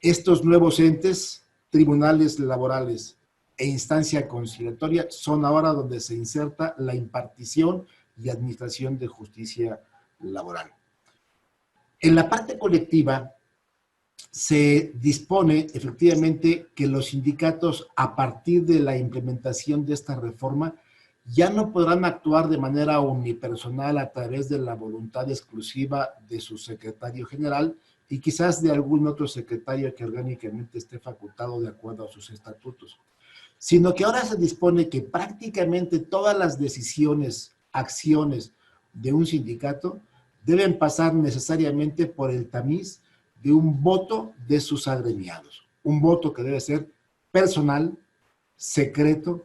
Estos nuevos entes, tribunales laborales e instancia conciliatoria, son ahora donde se inserta la impartición y administración de justicia laboral. En la parte colectiva, se dispone efectivamente que los sindicatos, a partir de la implementación de esta reforma, ya no podrán actuar de manera unipersonal a través de la voluntad exclusiva de su secretario general y quizás de algún otro secretario que orgánicamente esté facultado de acuerdo a sus estatutos, sino que ahora se dispone que prácticamente todas las decisiones, acciones de un sindicato deben pasar necesariamente por el tamiz de un voto de sus agremiados, un voto que debe ser personal, secreto,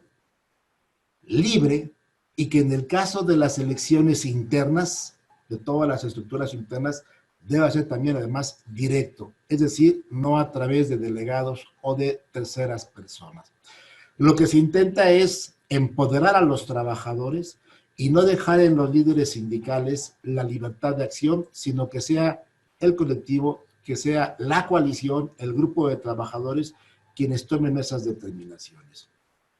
libre, y que en el caso de las elecciones internas, de todas las estructuras internas, debe ser también además directo, es decir, no a través de delegados o de terceras personas. Lo que se intenta es empoderar a los trabajadores y no dejar en los líderes sindicales la libertad de acción, sino que sea el colectivo, que sea la coalición, el grupo de trabajadores quienes tomen esas determinaciones.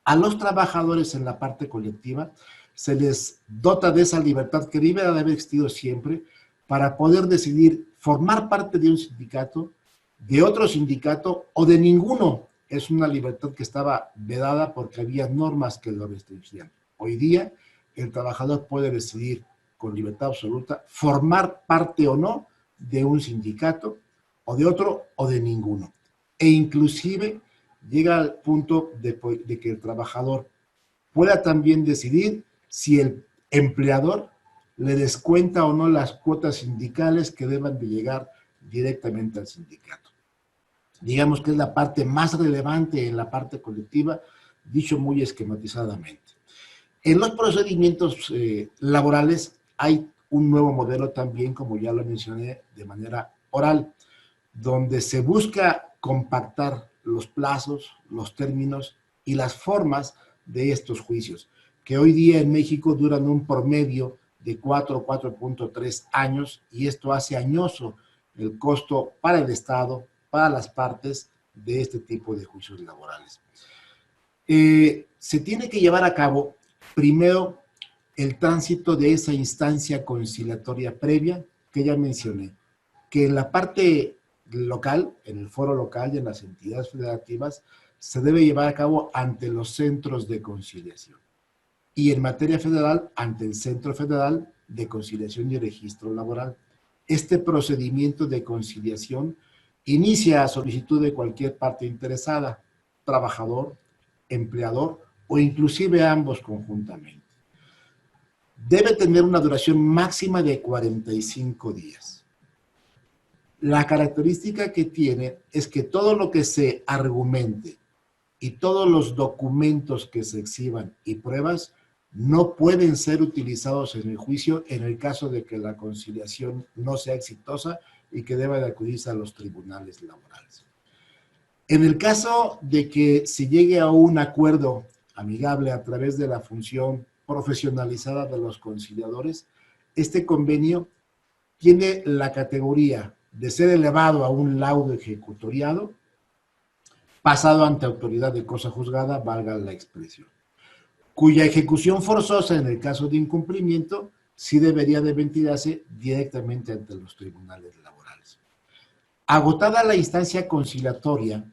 A los trabajadores en la parte colectiva se les dota de esa libertad que debe de haber existido siempre para poder decidir formar parte de un sindicato, de otro sindicato o de ninguno. Es una libertad que estaba vedada porque había normas que lo restringían. Hoy día el trabajador puede decidir con libertad absoluta formar parte o no de un sindicato o de otro o de ninguno. E inclusive llega al punto de que el trabajador pueda también decidir si el empleador le descuenta o no las cuotas sindicales que deban de llegar directamente al sindicato. Digamos que es la parte más relevante en la parte colectiva, dicho muy esquematizadamente. En los procedimientos laborales hay un nuevo modelo también, como ya lo mencioné, de manera oral, donde se busca compactar los plazos, los términos y las formas de estos juicios, que hoy día en México duran un promedio de 4.3 años, y esto hace añoso el costo para el Estado, para las partes de este tipo de juicios laborales. Se tiene que llevar a cabo primero el tránsito de esa instancia conciliatoria previa que ya mencioné, que en la parte local, en el foro local y en las entidades federativas, se debe llevar a cabo ante los centros de conciliación. Y en materia federal, ante el Centro Federal de Conciliación y Registro Laboral. Este procedimiento de conciliación inicia a solicitud de cualquier parte interesada, trabajador, empleador o inclusive ambos conjuntamente. Debe tener una duración máxima de 45 días. La característica que tiene es que todo lo que se argumente y todos los documentos que se exhiban y pruebas no pueden ser utilizados en el juicio en el caso de que la conciliación no sea exitosa y que deba de acudirse a los tribunales laborales. En el caso de que se llegue a un acuerdo amigable a través de la función profesionalizada de los conciliadores, este convenio tiene la categoría de ser elevado a un laudo ejecutoriado, pasado ante autoridad de cosa juzgada, valga la expresión, cuya ejecución forzosa en el caso de incumplimiento sí debería de ventilarse directamente ante los tribunales laborales. Agotada la instancia conciliatoria,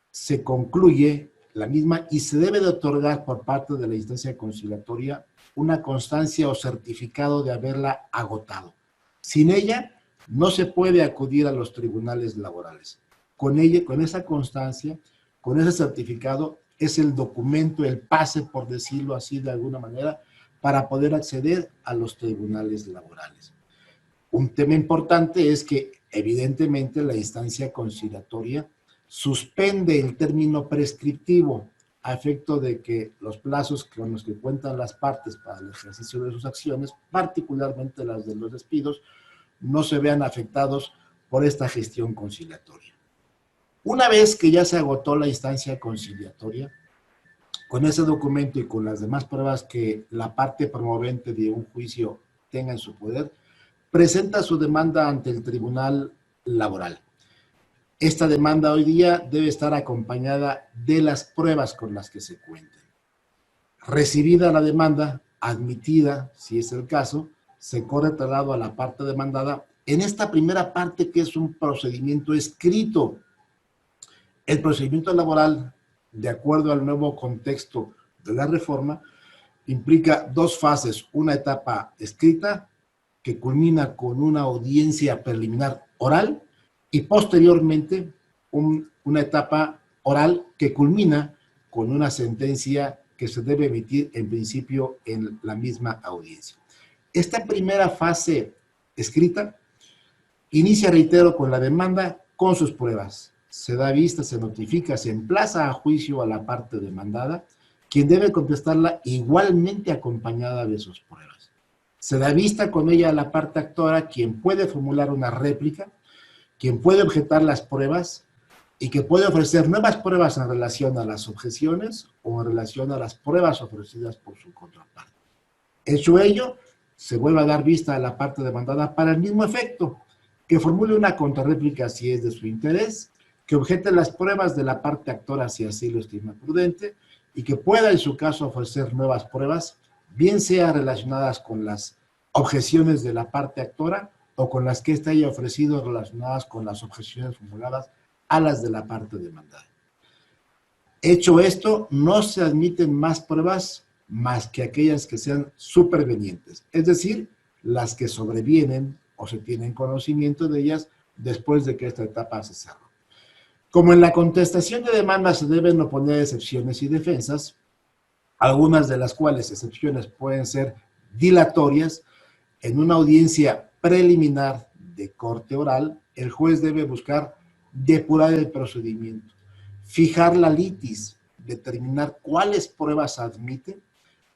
se concluye la misma y se debe de otorgar por parte de la instancia conciliatoria una constancia o certificado de haberla agotado. Sin ella, no se puede acudir a los tribunales laborales. Con ella, con esa constancia, con ese certificado, es el documento, el pase, por decirlo así de alguna manera, para poder acceder a los tribunales laborales. Un tema importante es que, evidentemente, la instancia conciliatoria suspende el término prescriptivo a efecto de que los plazos con los que cuentan las partes para el ejercicio de sus acciones, particularmente las de los despidos, no se vean afectados por esta gestión conciliatoria. Una vez que ya se agotó la instancia conciliatoria, con ese documento y con las demás pruebas que la parte promovente de un juicio tenga en su poder, presenta su demanda ante el tribunal laboral. Esta demanda hoy día debe estar acompañada de las pruebas con las que se cuenten. Recibida la demanda, admitida, si es el caso, se corre traslado a la parte demandada en esta primera parte, que es un procedimiento escrito. El procedimiento laboral, de acuerdo al nuevo contexto de la reforma, implica dos fases: una etapa escrita, que culmina con una audiencia preliminar oral, y posteriormente una etapa oral que culmina con una sentencia que se debe emitir en principio en la misma audiencia. Esta primera fase escrita inicia, reitero, con la demanda, con sus pruebas. Se da vista, se notifica, se emplaza a juicio a la parte demandada, quien debe contestarla igualmente acompañada de sus pruebas. Se da vista con ella a la parte actora, quien puede formular una réplica, quien puede objetar las pruebas y que puede ofrecer nuevas pruebas en relación a las objeciones o en relación a las pruebas ofrecidas por su contraparte. Hecho ello, se vuelve a dar vista a la parte demandada para el mismo efecto, que formule una contrarréplica si es de su interés, que objete las pruebas de la parte actora si así lo estima prudente, y que pueda en su caso ofrecer nuevas pruebas, bien sea relacionadas con las objeciones de la parte actora o con las que ésta haya ofrecido relacionadas con las objeciones formuladas a las de la parte demandada. Hecho esto, no se admiten más pruebas más que aquellas que sean supervenientes, es decir, las que sobrevienen o se tienen conocimiento de ellas después de que esta etapa se cerró. Como en la contestación de demandas se deben oponer excepciones y defensas, algunas de las cuales excepciones pueden ser dilatorias, en una audiencia preliminar de corte oral, el juez debe buscar depurar el procedimiento, fijar la litis, determinar cuáles pruebas admite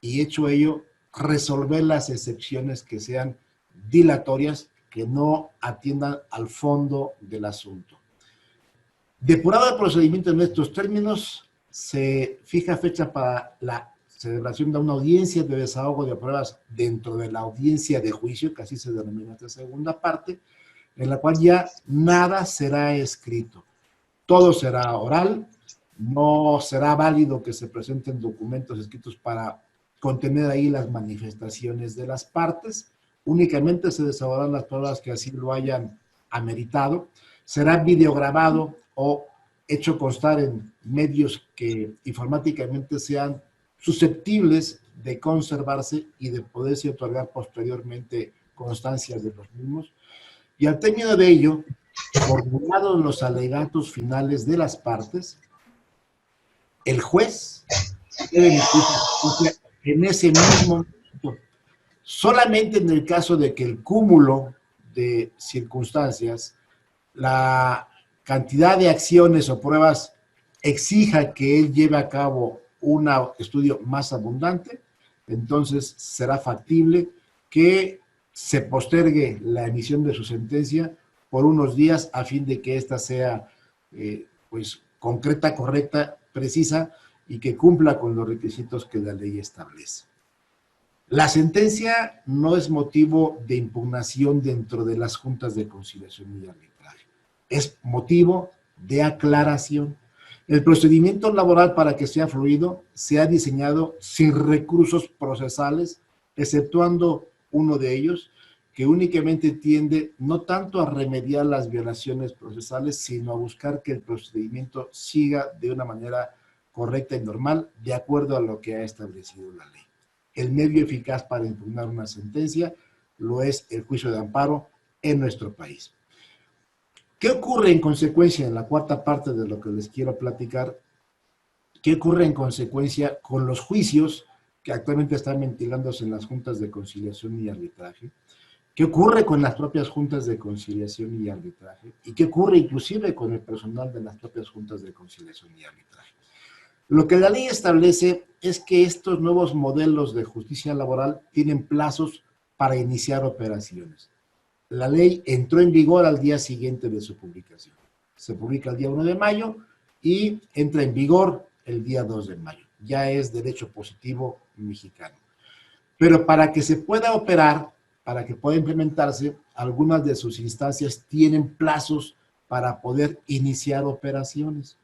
y, hecho ello, resolver las excepciones que sean dilatorias, que no atiendan al fondo del asunto. Depurado el procedimiento en estos términos, se fija fecha para la celebración de una audiencia de desahogo de pruebas dentro de la audiencia de juicio, que así se denomina esta segunda parte, en la cual ya nada será escrito. Todo será oral, no será válido que se presenten documentos escritos para contener ahí las manifestaciones de las partes, únicamente se desahogarán las pruebas que así lo hayan ameritado, será videograbado o hecho constar en medios que informáticamente sean susceptibles de conservarse y de poderse otorgar posteriormente constancias de los mismos. Y al término de ello, formulados los alegatos finales de las partes, el juez debe emitir justicia en ese mismo momento. Solamente en el caso de que el cúmulo de circunstancias, la cantidad de acciones o pruebas exija que él lleve a cabo un estudio más abundante, entonces será factible que se postergue la emisión de su sentencia por unos días a fin de que ésta sea pues concreta, correcta, precisa y que cumpla con los requisitos que la ley establece. La sentencia no es motivo de impugnación dentro de las juntas de conciliación y arbitraje, es motivo de aclaración. El procedimiento laboral, para que sea fluido, se ha diseñado sin recursos procesales, exceptuando uno de ellos, que únicamente tiende no tanto a remediar las violaciones procesales, sino a buscar que el procedimiento siga de una manera correcta y normal, de acuerdo a lo que ha establecido la ley. El medio eficaz para impugnar una sentencia lo es el juicio de amparo en nuestro país. ¿Qué ocurre en consecuencia en la cuarta parte de lo que les quiero platicar? ¿Qué ocurre en consecuencia con los juicios que actualmente están ventilándose en las juntas de conciliación y arbitraje? ¿Qué ocurre con las propias juntas de conciliación y arbitraje? ¿Y qué ocurre inclusive con el personal de las propias juntas de conciliación y arbitraje? Lo que la ley establece es que estos nuevos modelos de justicia laboral tienen plazos para iniciar operaciones. La ley entró en vigor al día siguiente de su publicación. Se publica el día 1 de mayo y entra en vigor el día 2 de mayo. Ya es derecho positivo mexicano. Pero para que se pueda operar, para que pueda implementarse, algunas de sus instancias tienen plazos para poder iniciar operaciones.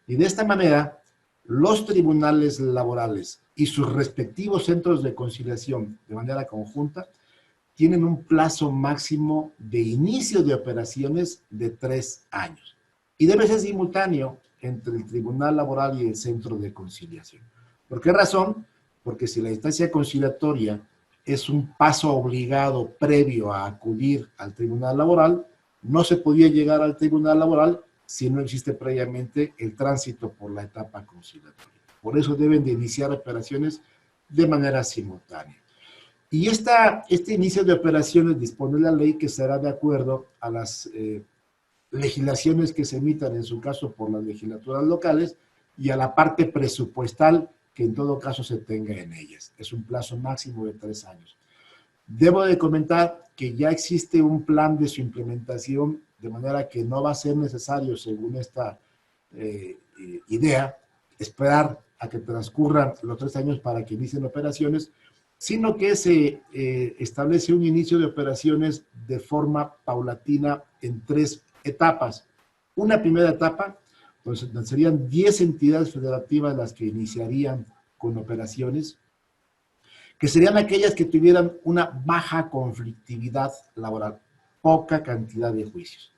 Y de esta manera, los tribunales laborales y sus respectivos centros de conciliación de manera conjunta tienen un plazo máximo de inicio de operaciones de 3 años. Y debe ser simultáneo entre el tribunal laboral y el centro de conciliación. ¿Por qué razón? Porque si la instancia conciliatoria es un paso obligado previo a acudir al tribunal laboral, no se podía llegar al tribunal laboral si no existe previamente el tránsito por la etapa conciliatoria. Por eso deben de iniciar operaciones de manera simultánea. Y este inicio de operaciones dispone la ley que será de acuerdo a las legislaciones que se emitan, en su caso por las legislaturas locales, y a la parte presupuestal que en todo caso se tenga en ellas. Es un plazo máximo de 3 años. Debo de comentar que ya existe un plan de su implementación, de manera que no va a ser necesario, según esta idea, esperar a que transcurran los 3 años para que inicien operaciones, sino que se establece un inicio de operaciones de forma paulatina en 3 etapas. Una primera etapa, pues serían 10 entidades federativas las que iniciarían con operaciones, que serían aquellas que tuvieran una baja conflictividad laboral, poca cantidad de juicios.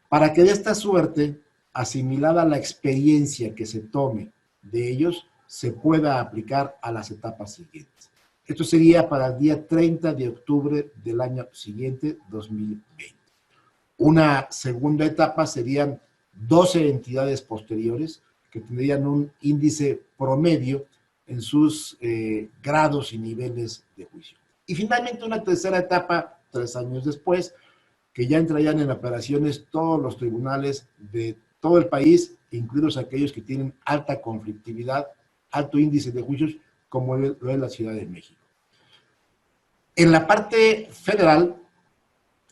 Para que de esta suerte, asimilada la experiencia que se tome de ellos, se pueda aplicar a las etapas siguientes. Esto sería para el día 30 de octubre del año siguiente, 2020. Una segunda etapa serían 12 entidades posteriores que tendrían un índice promedio en sus grados y niveles de juicio. Y finalmente una tercera etapa, 3 años después, que ya entrarían en operaciones todos los tribunales de todo el país, incluidos aquellos que tienen alta conflictividad, alto índice de juicios, como lo es la Ciudad de México. En la parte federal,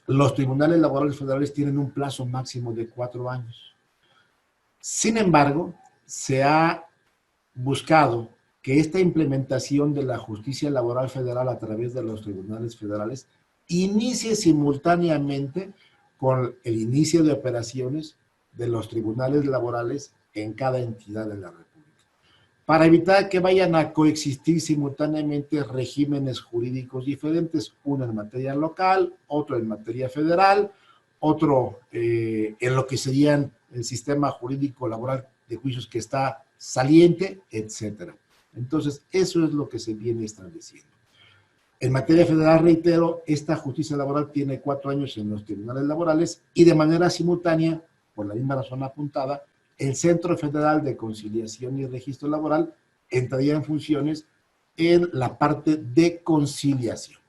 los tribunales laborales federales tienen un plazo máximo de 4 años. Sin embargo, se ha buscado que esta implementación de la justicia laboral federal a través de los tribunales federales inicie simultáneamente con el inicio de operaciones de los tribunales laborales en cada entidad de la República, para evitar que vayan a coexistir simultáneamente regímenes jurídicos diferentes, uno en materia local, otro en materia federal, otro en lo que serían el sistema jurídico laboral de juicios que está saliente, etcétera. Entonces, eso es lo que se viene estableciendo. En materia federal, reitero, esta justicia laboral tiene 4 años en los tribunales laborales y de manera simultánea, por la misma razón apuntada, el Centro Federal de Conciliación y Registro Laboral entraría en funciones en la parte de conciliación.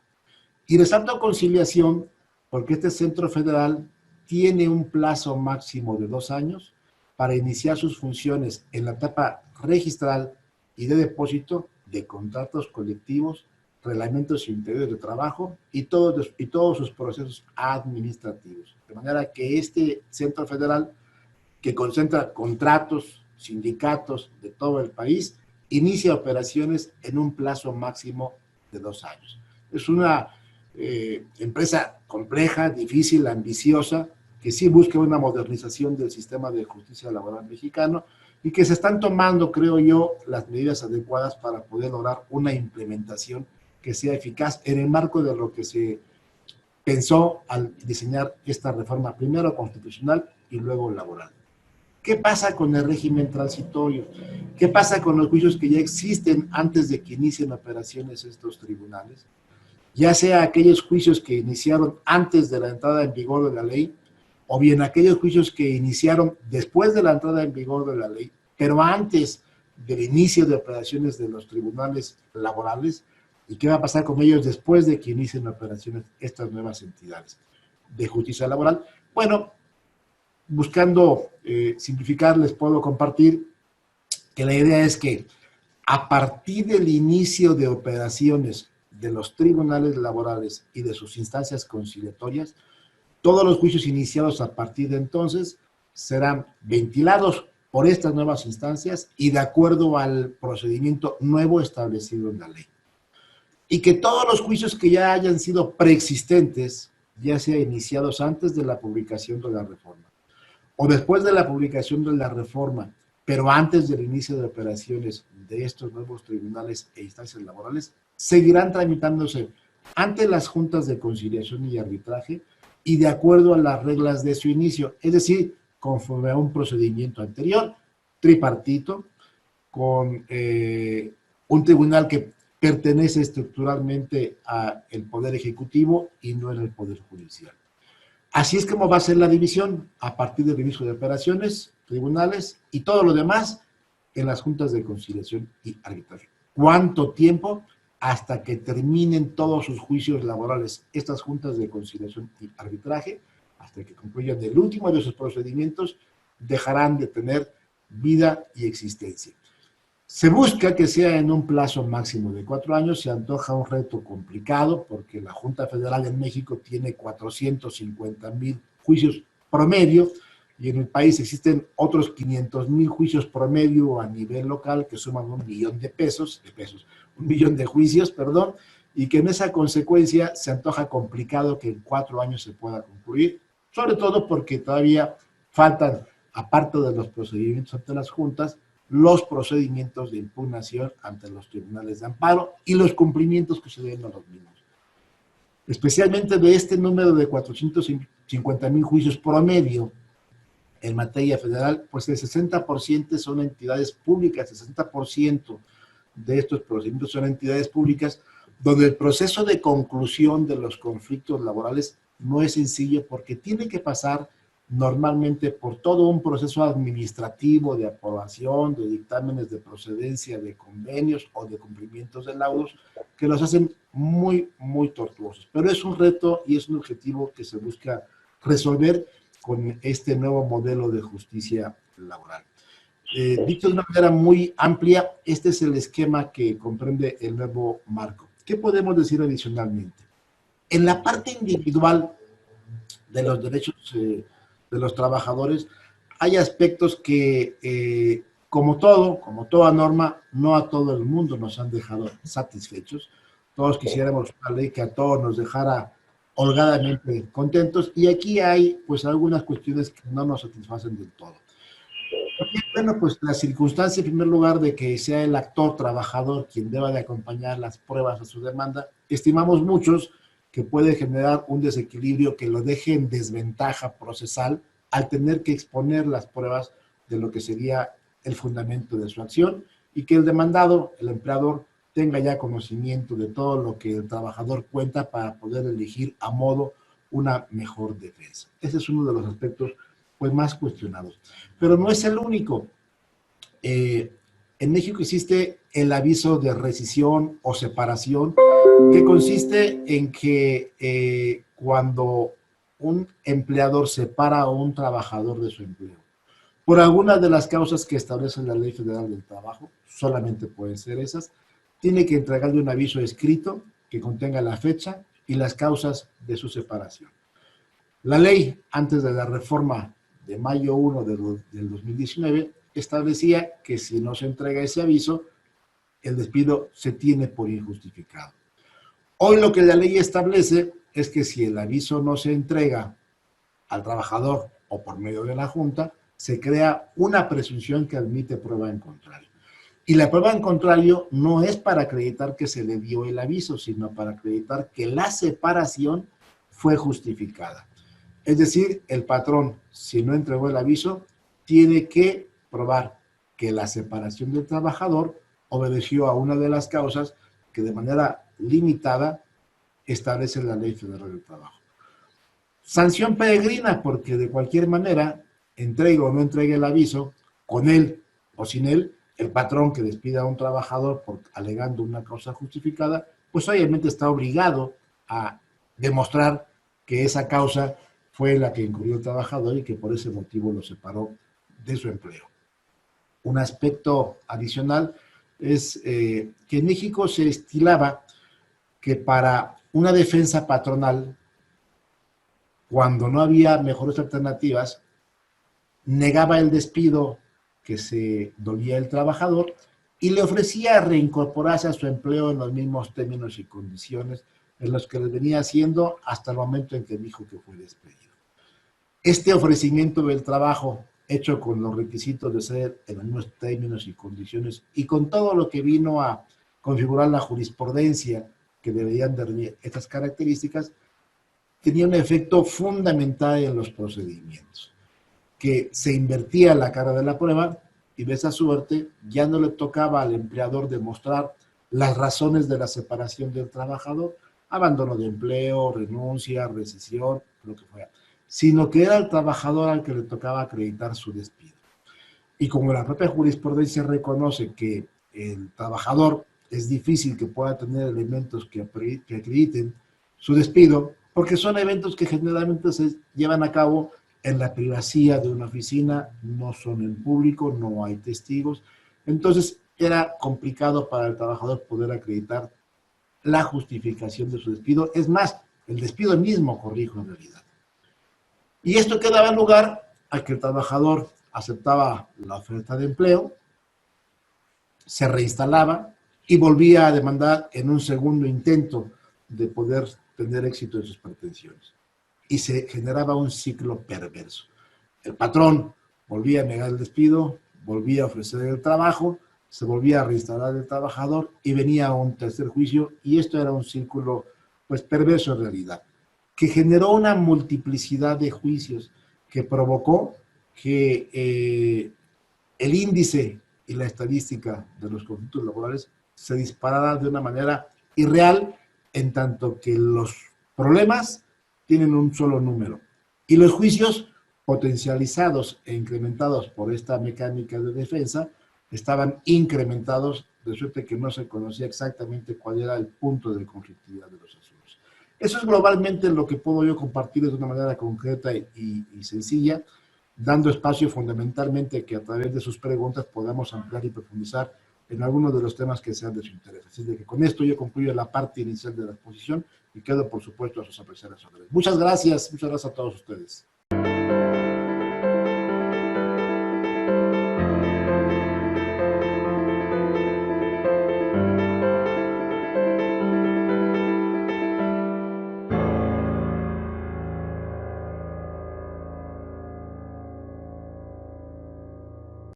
Y resalto conciliación porque este Centro Federal tiene un plazo máximo de 2 años para iniciar sus funciones en la etapa registral y de depósito de contratos colectivos, reglamentos interiores de trabajo y todos sus procesos administrativos. De manera que este Centro Federal, que concentra contratos, sindicatos de todo el país, inicia operaciones en un plazo máximo de 2 años. Es una empresa compleja, difícil, ambiciosa, que sí busca una modernización del sistema de justicia laboral mexicano y que se están tomando, creo yo, las medidas adecuadas para poder lograr una implementación que sea eficaz en el marco de lo que se pensó al diseñar esta reforma, primero constitucional y luego laboral. ¿Qué pasa con el régimen transitorio? ¿Qué pasa con los juicios que ya existen antes de que inicien operaciones estos tribunales? Ya sea aquellos juicios que iniciaron antes de la entrada en vigor de la ley, o bien aquellos juicios que iniciaron después de la entrada en vigor de la ley, pero antes del inicio de operaciones de los tribunales laborales, y qué va a pasar con ellos después de que inicien operaciones estas nuevas entidades de justicia laboral. Bueno, buscando simplificar, les puedo compartir que la idea es que a partir del inicio de operaciones de los tribunales laborales y de sus instancias conciliatorias, todos los juicios iniciados a partir de entonces serán ventilados por estas nuevas instancias y de acuerdo al procedimiento nuevo establecido en la ley. Y que todos los juicios que ya hayan sido preexistentes, ya sea iniciados antes de la publicación de la reforma, o después de la publicación de la reforma, pero antes del inicio de operaciones de estos nuevos tribunales e instancias laborales, seguirán tramitándose ante las juntas de conciliación y arbitraje y de acuerdo a las reglas de su inicio, es decir, conforme a un procedimiento anterior, tripartito, con un tribunal que pertenece estructuralmente al Poder Ejecutivo y no en el Poder Judicial. Así es como va a ser la división a partir del inicio de operaciones, tribunales y todo lo demás en las juntas de conciliación y arbitraje. ¿Cuánto tiempo? Hasta que terminen todos sus juicios laborales, estas juntas de conciliación y arbitraje, hasta que concluyan el último de sus procedimientos, dejarán de tener vida y existencia. Se busca que sea en un plazo máximo de 4 años, se antoja un reto complicado porque la Junta Federal en México tiene 450,000 juicios promedio y en el país existen otros 500,000 juicios promedio a nivel local que suman 1,000,000 de pesos, 1,000,000 de juicios, perdón, y que en esa consecuencia se antoja complicado que en 4 años se pueda concluir, sobre todo porque todavía faltan, aparte de los procedimientos ante las juntas, los procedimientos de impugnación ante los tribunales de amparo y los cumplimientos que se deben a los mismos. Especialmente de este número de 450,000 juicios promedio en materia federal, pues el 60% son entidades públicas, el 60% de estos procedimientos son entidades públicas, donde el proceso de conclusión de los conflictos laborales no es sencillo porque tiene que pasar normalmente por todo un proceso administrativo de aprobación, de dictámenes de procedencia, de convenios o de cumplimientos de laudos que los hacen muy, muy tortuosos. Pero es un reto y es un objetivo que se busca resolver con este nuevo modelo de justicia laboral. Dicho de una manera muy amplia, este es el esquema que comprende el nuevo marco. ¿Qué podemos decir adicionalmente? En la parte individual de los derechos de los trabajadores, hay aspectos que, como toda norma, no a todo el mundo nos han dejado satisfechos. Todos quisiéramos una ley que a todos nos dejara holgadamente contentos, y aquí hay pues algunas cuestiones que no nos satisfacen del todo. Bueno, pues la circunstancia, en primer lugar, de que sea el actor trabajador quien deba de acompañar las pruebas a su demanda, estimamos muchos que puede generar un desequilibrio que lo deje en desventaja procesal al tener que exponer las pruebas de lo que sería el fundamento de su acción y que el demandado, el empleador, tenga ya conocimiento de todo lo que el trabajador cuenta para poder elegir a modo una mejor defensa. Ese es uno de los aspectos pues más cuestionados. Pero no es el único. En México existe el aviso de rescisión o separación, que consiste en que cuando un empleador separa a un trabajador de su empleo, por alguna de las causas que establece la Ley Federal del Trabajo, solamente pueden ser esas, tiene que entregarle un aviso escrito que contenga la fecha y las causas de su separación. La ley, antes de la reforma de mayo 1 del 2019, establecía que si no se entrega ese aviso, el despido se tiene por injustificado. Hoy lo que la ley establece es que si el aviso no se entrega al trabajador o por medio de la Junta, se crea una presunción que admite prueba en contrario. Y la prueba en contrario no es para acreditar que se le dio el aviso, sino para acreditar que la separación fue justificada. Es decir, el patrón, si no entregó el aviso, tiene que probar que la separación del trabajador obedeció a una de las causas que de manera limitada establece la Ley Federal del Trabajo. Sanción peregrina, porque de cualquier manera, entregue o no entregue el aviso, con él o sin él, el patrón que despida a un trabajador por alegando una causa justificada, pues obviamente está obligado a demostrar que esa causa fue la que incurrió el trabajador y que por ese motivo lo separó de su empleo. Un aspecto adicional es que en México se estilaba que para una defensa patronal, cuando no había mejores alternativas, negaba el despido que se dolía el trabajador y le ofrecía reincorporarse a su empleo en los mismos términos y condiciones en los que le venía haciendo hasta el momento en que dijo que fue despedido. Este ofrecimiento del trabajo hecho con los requisitos de ser en los mismos términos y condiciones y con todo lo que vino a configurar la jurisprudencia que deberían de reunir estas características, tenía un efecto fundamental en los procedimientos, que se invertía la cara de la prueba y de esa suerte ya no le tocaba al empleador demostrar las razones de la separación del trabajador, abandono de empleo, renuncia, recesión, lo que fuera, sino que era el trabajador al que le tocaba acreditar su despido. Y como la propia jurisprudencia reconoce que el trabajador es difícil que pueda tener elementos que acrediten su despido, porque son eventos que generalmente se llevan a cabo en la privacidad de una oficina, no son en público, no hay testigos. Entonces era complicado para el trabajador poder acreditar la justificación de su despido. Es más, el despido mismo, corrijo en realidad. Y esto que daba lugar a que el trabajador aceptaba la oferta de empleo, se reinstalaba y volvía a demandar en un segundo intento de poder tener éxito en sus pretensiones. Y se generaba un ciclo perverso. El patrón volvía a negar el despido, volvía a ofrecer el trabajo, se volvía a reinstalar el trabajador y venía un tercer juicio, y esto era un círculo pues perverso en realidad, que generó una multiplicidad de juicios que provocó que el índice y la estadística de los conflictos laborales se disparara de una manera irreal, en tanto que los problemas tienen un solo número y los juicios potencializados e incrementados por esta mecánica de defensa estaban incrementados, de suerte que no se conocía exactamente cuál era el punto de conflictividad de los asuntos. Eso es globalmente lo que puedo yo compartir de una manera concreta y sencilla, dando espacio fundamentalmente que a través de sus preguntas podamos ampliar y profundizar en algunos de los temas que sean de su interés. Así de que con esto yo concluyo la parte inicial de la exposición y quedo, por supuesto, a sus apreciables órdenes. Muchas gracias a todos ustedes.